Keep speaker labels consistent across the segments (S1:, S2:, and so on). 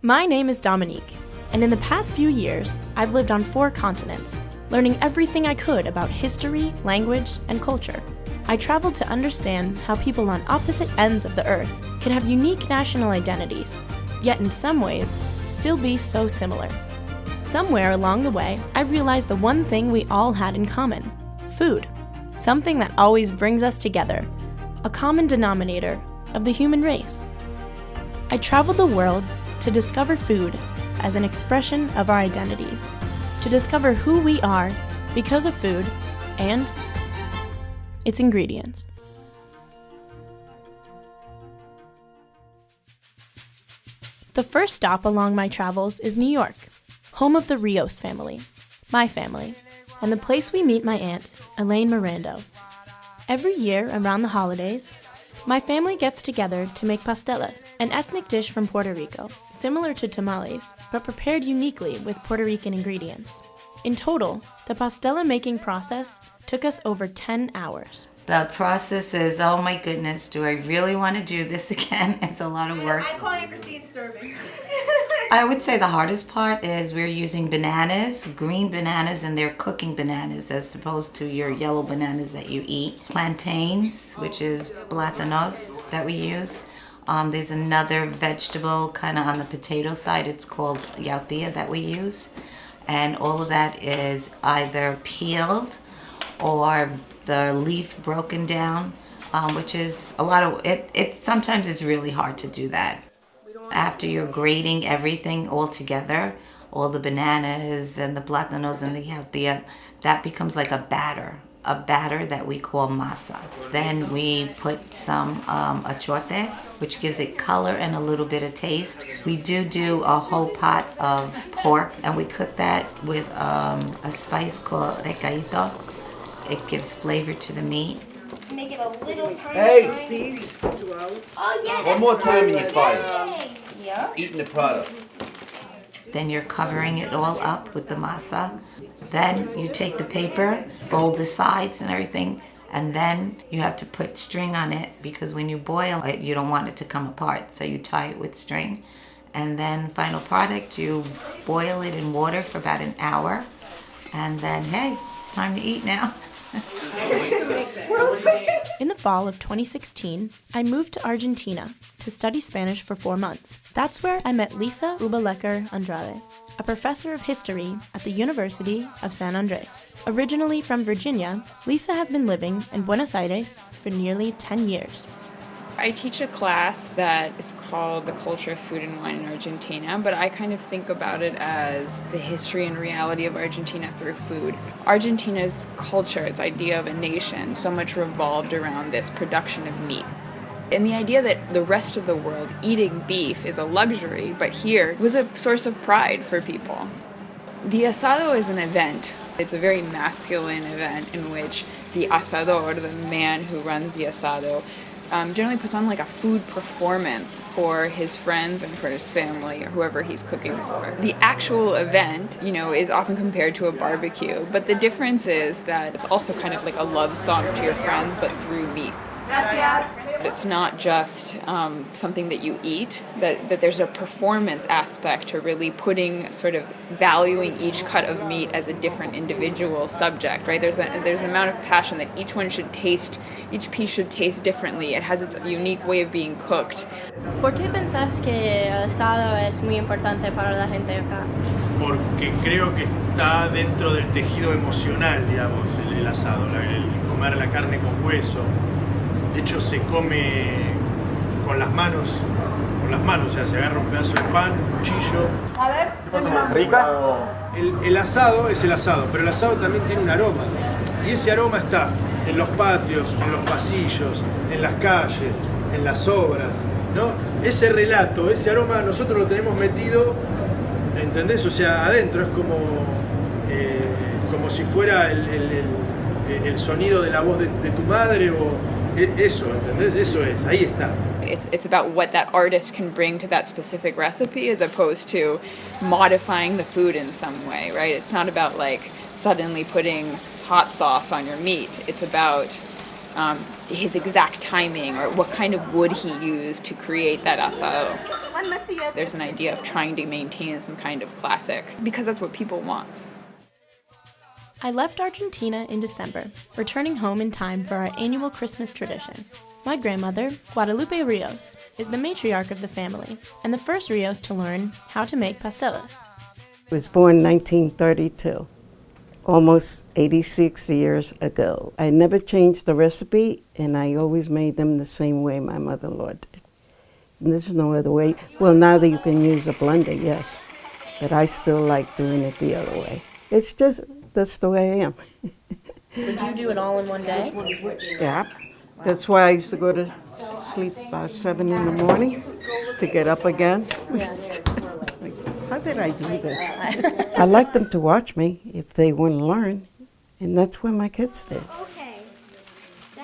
S1: My name is Dominique, and in the past few years, I've lived on 4 continents, learning everything I could about history, language, and culture. I traveled to understand how people on opposite ends of the earth could have unique national identities, yet in some ways, still be so similar. Somewhere along the way, I realized the one thing we all had in common: food. Something that always brings us together, a common denominator of the human race. I traveled the world to discover food as an expression of our identities, to discover who we are because of food and its ingredients. The first stop along my travels is New York, home of the Rios family, my family, and the place we meet my aunt, Elaine Mirando. Every year around the holidays, my family gets together to make pastelas, an ethnic dish from Puerto Rico, similar to tamales, but prepared uniquely with Puerto Rican ingredients. In total, the pastela making process took us over 10 hours.
S2: The process is, oh my goodness, do I really want to do this again? It's a lot of work.
S3: I call it Christine servings.
S2: I would say the hardest part is we're using bananas, green bananas, and they're cooking bananas as opposed to your yellow bananas that you eat. Plantains, which is plátanos that we use. There's another vegetable kind of on the potato side. It's called yautía that we use. And all of that is either peeled or the leaf broken down, which is a lot of it. Sometimes it's really hard to do that. After you're grating everything all together, all the bananas and the plátanos and the yautía, that becomes like a batter that we call masa. Then we put some achote, which gives it color and a little bit of taste. We do a whole pot of pork, and we cook that with a spice called recaito. It gives flavor to the meat.
S3: Make it a little tiny.
S4: Hey, please.
S3: Oh yeah.
S4: One more time and you're fired.
S3: Yeah.
S4: Eating the product.
S2: Then you're covering it all up with the masa. Then you take the paper, fold the sides and everything, and then you have to put string on it because when you boil it, you don't want it to come apart. So you tie it with string. And then final product, you boil it in water for about an hour. And then, hey, it's time to eat now.
S1: In the fall of 2016, I moved to Argentina to study Spanish for 4 months. That's where I met Lisa Ubalecker Andrade, a professor of history at the University of San Andres. Originally from Virginia, Lisa has been living in Buenos Aires for nearly 10 years.
S5: I teach a class that is called The Culture of Food and Wine in Argentina, but I kind of think about it as the history and reality of Argentina through food. Argentina's culture, its idea of a nation, so much revolved around this production of meat. And the idea that the rest of the world eating beef is a luxury, but here was a source of pride for people. The asado is an event. It's a very masculine event in which the asador, the man who runs the asado, generally puts on like a food performance for his friends and for his family or whoever he's cooking for. The actual event, is often compared to a barbecue, but the difference is that it's also kind of like a love song to your friends, but through meat. It's not just something that you eat, that there's a performance aspect to really sort of valuing each cut of meat as a different individual subject, right? There's an amount of passion that each piece should taste differently. It has its unique way of being cooked.
S6: ¿Por qué pensás que el asado es muy importante para la gente acá?
S7: Porque creo que está dentro del tejido emocional, digamos, el asado, el comer la carne con hueso. De hecho se come con las manos, o sea, se agarra un pedazo de pan, un cuchillo.
S3: A ver.
S4: ¿Rica?
S7: El asado es el asado, pero el asado también tiene un aroma. Y ese aroma está en los patios, en los pasillos, en las calles, en las obras, ¿no? Ese relato, ese aroma nosotros lo tenemos metido, ¿entendés? O sea, adentro es como si fuera el sonido de la voz de tu madre o eso, ¿entendés? Eso es, ahí está.
S5: It's about what that artist can bring to that specific recipe as opposed to modifying the food in some way, right? It's not about like suddenly putting hot sauce on your meat. It's about his exact timing or what kind of wood he used to create that asado. There's an idea of trying to maintain some kind of classic because that's what people want.
S1: I left Argentina in December, returning home in time for our annual Christmas tradition. My grandmother, Guadalupe Rios, is the matriarch of the family and the first Rios to learn how to make pasteles.
S8: I was born in 1932, almost 86 years ago. I never changed the recipe, and I always made them the same way my mother-in-law did. And there's no other way. Well, now that you can use a blender, yes, but I still like doing it the other way. It's just, that's the way I am.
S6: Would you do it all in one day?
S8: Yeah, that's why I used to go to sleep about 7 in the morning to get up again. How did I do this? I like them to watch me if they want to learn, and that's what my kids did.
S3: Okay.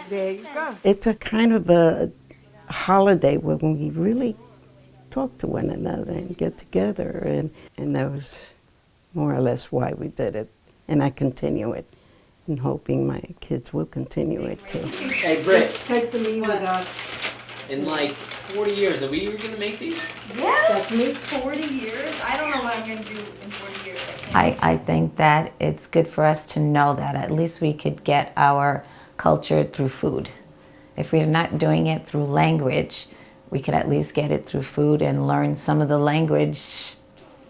S8: There you go. It's a kind of a holiday where we really talk to one another and get together, and that was more or less why we did it. And I continue it, and hoping my kids will continue it too.
S9: Hey, Britt,
S8: Take the meat without.
S9: in like 40 years, are we gonna make these?
S3: Yes. 40 years? I don't know what I'm going to do in 40 years.
S2: I think that it's good for us to know that at least we could get our culture through food. If we're not doing it through language, we could at least get it through food and learn some of the language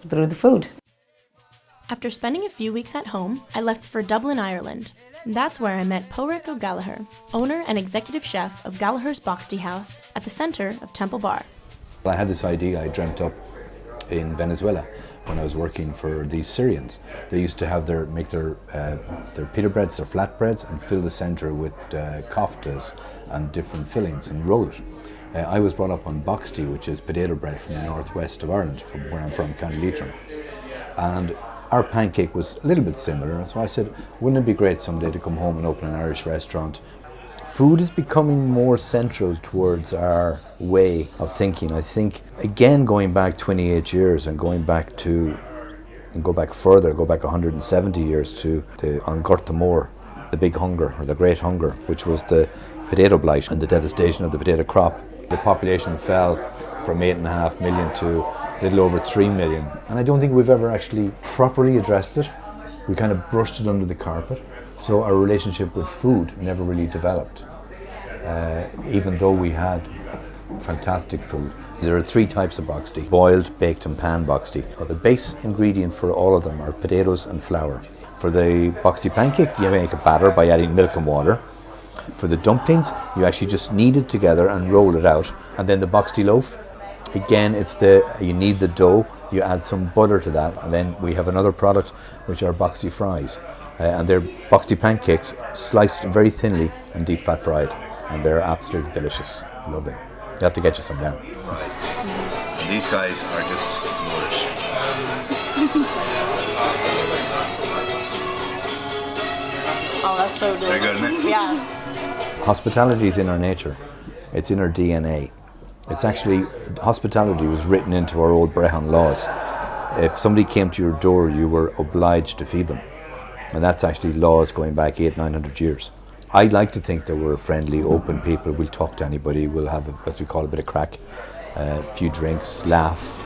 S2: through the food.
S1: After spending a few weeks at home, I left for Dublin, Ireland. That's where I met Pádraig O'Gallagher, owner and executive chef of Gallagher's Boxty House at the center of Temple Bar.
S10: I had this idea I dreamt up in Venezuela when I was working for these Syrians. They used to make their pita breads, their flatbreads, and fill the center with koftas and different fillings and roll it. I was brought up on boxty, which is potato bread from the northwest of Ireland, from where I'm from, County Leitrim. And our pancake was a little bit similar, so I said, wouldn't it be great someday to come home and open an Irish restaurant? Food is becoming more central towards our way of thinking. I think, again, going back 28 years and go back further, go back 170 years to An Gorta Mór, the big hunger, or the great hunger, which was the potato blight and the devastation of the potato crop. The population fell from 8.5 million to a little over 3 million. And I don't think we've ever actually properly addressed it. We kind of brushed it under the carpet. So our relationship with food never really developed, even though we had fantastic food. There are 3 types of boxty: boiled, baked and pan boxty. The base ingredient for all of them are potatoes and flour. For the boxty pancake, you make a batter by adding milk and water. For the dumplings, you actually just knead it together and roll it out. And then the boxty loaf, again, you knead the dough, you add some butter to that, and then we have another product which are boxty fries. And they're boxty pancakes sliced very thinly and deep fat fried, and they're absolutely delicious. Lovely. You have to get you some now.
S4: And these guys are just Moorish.
S6: Oh, that's so good.
S4: Very good, isn't it?
S6: Yeah.
S10: Hospitality is in our nature. It's in our DNA. It's actually, hospitality was written into our old Brehon laws. If somebody came to your door, you were obliged to feed them. And that's actually laws going back 800-900 years. I like to think that we're friendly, open people. We'll talk to anybody. We'll have, as we call it, a bit of crack, a few drinks, laugh.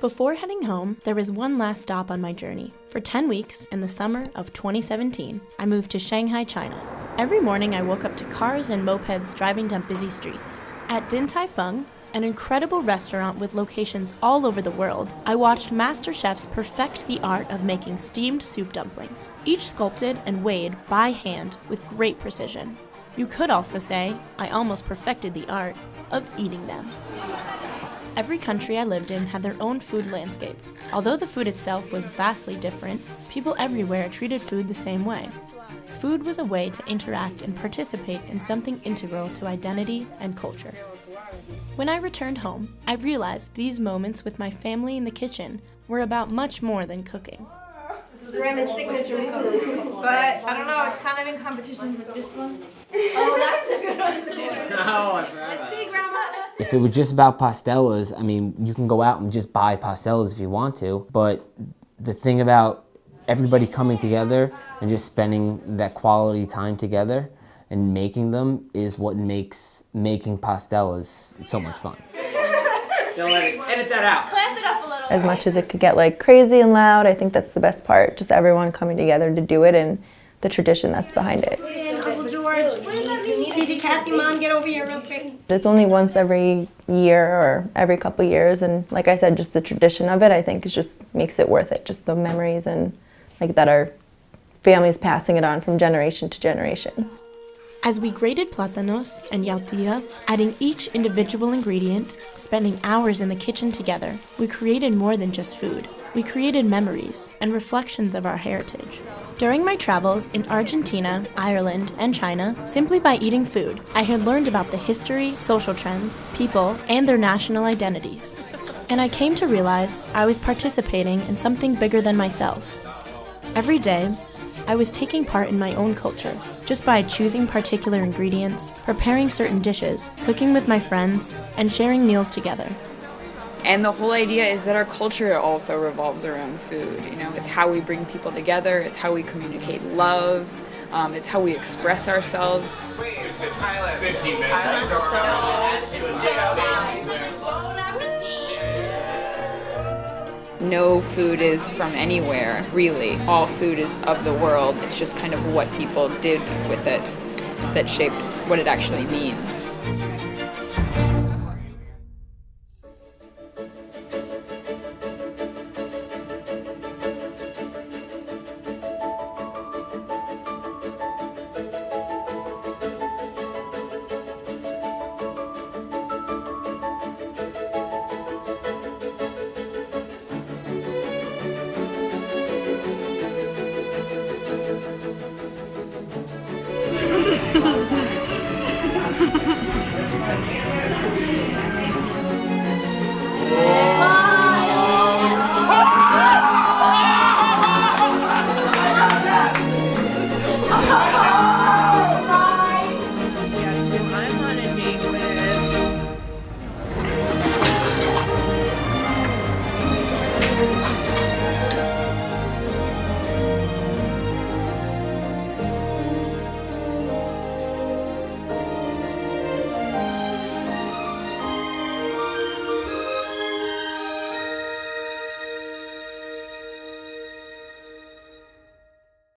S1: Before heading home, there was one last stop on my journey. For 10 weeks, in the summer of 2017, I moved to Shanghai, China. Every morning I woke up to cars and mopeds driving down busy streets. At Din Tai Fung, an incredible restaurant with locations all over the world, I watched master chefs perfect the art of making steamed soup dumplings, each sculpted and weighed by hand with great precision. You could also say I almost perfected the art of eating them. Every country I lived in had their own food landscape. Although the food itself was vastly different, people everywhere treated food the same way. Food was a way to interact and participate in something integral to identity and culture. When I returned home, I realized these moments with my family in the kitchen were about much more than cooking.
S3: This is Grandma's signature food, but I don't know, it's kind of in competition with this one. Oh, that's a good one too. Let's see, Grandma.
S11: If it was just about pastelas, I mean, you can go out and just buy pastelas if you want to, but the thing about everybody coming together and just spending that quality time together, and making them is what makes making pastelas so much fun.
S9: Don't edit that out.
S3: Class it up a little.
S12: As much as it could get like crazy and loud, I think that's the best part. Just everyone coming together to do it and the tradition that's behind it.
S6: And Uncle George, did Kathy Mom get over here real quick?
S12: It's only once every year or every couple years, and like I said, just the tradition of it, I think, is just makes it worth it. Just the memories and like that our family's passing it on from generation to generation.
S1: As we grated plátanos and yautía, adding each individual ingredient, spending hours in the kitchen together, we created more than just food. We created memories and reflections of our heritage. During my travels in Argentina, Ireland, and China, simply by eating food, I had learned about the history, social trends, people, and their national identities. And I came to realize I was participating in something bigger than myself. Every day, I was taking part in my own culture, just by choosing particular ingredients, preparing certain dishes, cooking with my friends, and sharing meals together.
S5: And the whole idea is that our culture also revolves around food. You know, it's how we bring people together, it's how we communicate love, it's how we express ourselves.
S9: 15 minutes.
S5: No food is from anywhere, really. All food is of the world. It's just kind of what people did with it that shaped what it actually means.